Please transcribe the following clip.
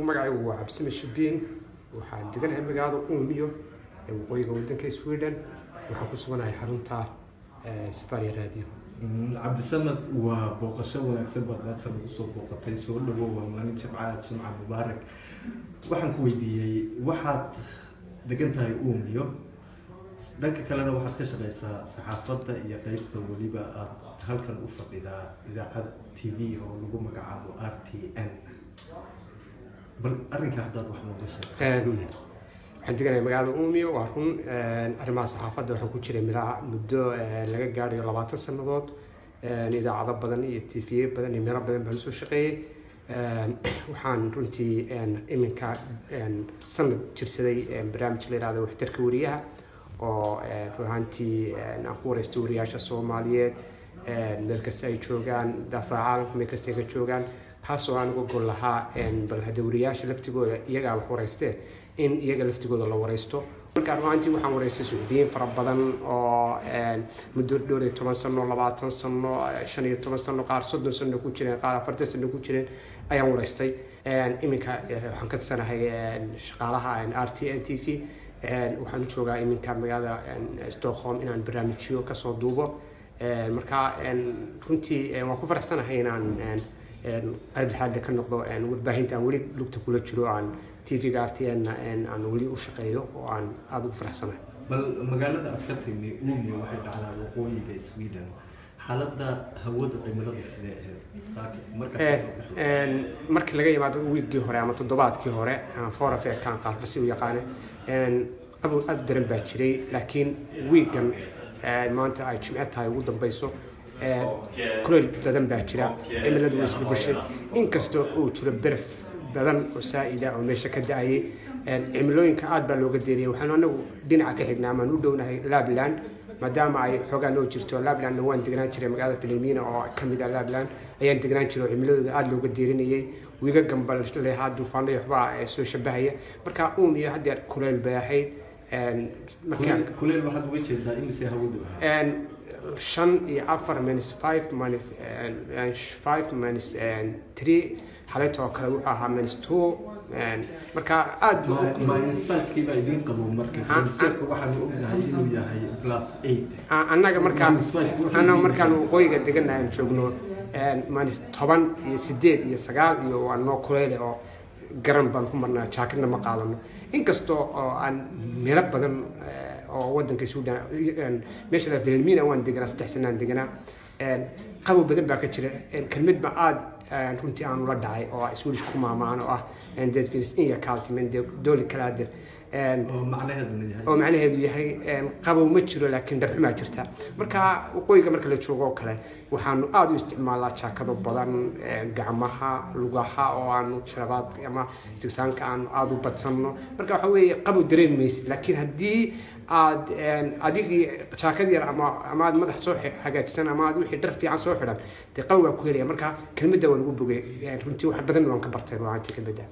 magacaygu waa Cabsime Shabiin waxaan deganahay magaalada Umeå ee waqooyiga waddanka Sweden waxaan ku suganahay xarunta Safari Radio. Cabdisamad waa booqasho wanaagsan baad maanta ugu soo booqatay soo dhawow waa maalin Jimcaha mubaarak waxaan ku weydiiyay waxaad degan tahay Umeå dhanka kalena waxaad ka shaqeysaa saxaafadda iyo qaybta waliba aad halkan u fadhidaa idaacad TV oo lagu magacaabo RTN bal arrinka hadda wax nooga sheeg waxaan deganahay magaalada Umeå waa run arrimaha saxaafadda waxaan ku jiray muddo laga gaadhayo 20 sanadood idaacado badan iyo TV badan iyo meelo badan baan soo shaqeeyay waxaan runtii iminka sanad jirsaday barnaamij la yiraahdo waxtarka wariyaha oo ruuxantii aan ku wareystay wariyaasha Soomaaliyeed meel kasta ay joogaan daafaca caalamka meel kasta ay joogaan kaasoo aan uga gol lahaa bal hadda wariyaasha laftigooda iyaga wax wareystay in iyaga laftigooda la wareysto marka ruuxantii waxaan wareystay suxufiyiin fara badan oo muddo dhowr iyo 10 sano 20 sano 15 sano qaar 30 sano ku jireen qaar 40 sano ku jireen ayaan wareystay iminka waxaan ka tirsanahay shaqaalaha RTN TV waxaan joogaa iminka magaalada Stockholm inaan barnaamijyo ka soo duubo marka runtii waan ku faraxsanahay inaan qayb xaalada ka noqdo warbaahinta aan weli lugta kula jiro aan TV-ga RTN aan weli u shaqeeyo oo aan aad ugu faraxsanahay bal magaalada aad ka timi Umeå waxay dhacdaa waqooyiga Sweden xaaladda hawada cimilada sidee marka laga yimaado wiigii hore ama toddobaadkii hore aan foorafee kan qalfasi u yaqaan qabow aad daran baa jiray laakiin wiigan maanta ay Jimce tahay ugu dambayso kuleel badan baa jira cimiladu way isbedeshay inkastoo uu jiro baraf badan oo saa'ida oo meesha ka da'ayay cimilooyinka aad baa looga deeriyay waxaan anagu dhinaca ka xignaa ama u dhownahay Lapland maadaama ay xogaa loo jirto Lapland waan deganaan jiray magaalada Vilhelmina oo kamid ah Lapland ayaan deganaan jiray cimiladu aad looga deerinayay wiiga gambal leeyahay duufaanada waxba soo shabahaya marka Umeå hadda kuleel baa ahayd marka kuleel waxaad uga jeedaa in si hawadu 5 iyo 4 minus 5 minus 5 minus 3 xalaytoo kale wuxuu ahaa minus 2 marka aad minus 5 kiiba idin qabo marka francisco waxaan ognahay inuu yahay plus 8 annaga markaan waqooyiga deganahay joogno minus 10 iyo 8 iyo 9 iyo waa noo kuleel oo garan baan ku marnaa jaakadna ma qaadano inkastoo aan meelo badan oo waddanka Suudaan meesha la Vilhelmina waan deganaa 3 sanaan deganaa qabow badan baa ka jira kelmad ma aad runtii aan ula dhacay oo Swedish ku maamaan oo ah dad filis in kaaltimen dooli kala dir oo macnaheedu yahay qabow ma jiro laakiin darxuma jirta marka waqooyiga marka la joogo kale waxaan aad u isticmaalaa jaakado badan gacmaha lugaha oo aan sharabaad ama tigsaanka aan aad u badsano marka waxa weeye qabow dareemaysa laakiin haddii aad adigii jaakad yar ama aad madax soo hagaajisan ama aad wixii dhar fiican soo xidhan qabow ku helaya marka kelmadda waan ugu bogay runtii wax badan waan ka bartay ruuxantii kelmadda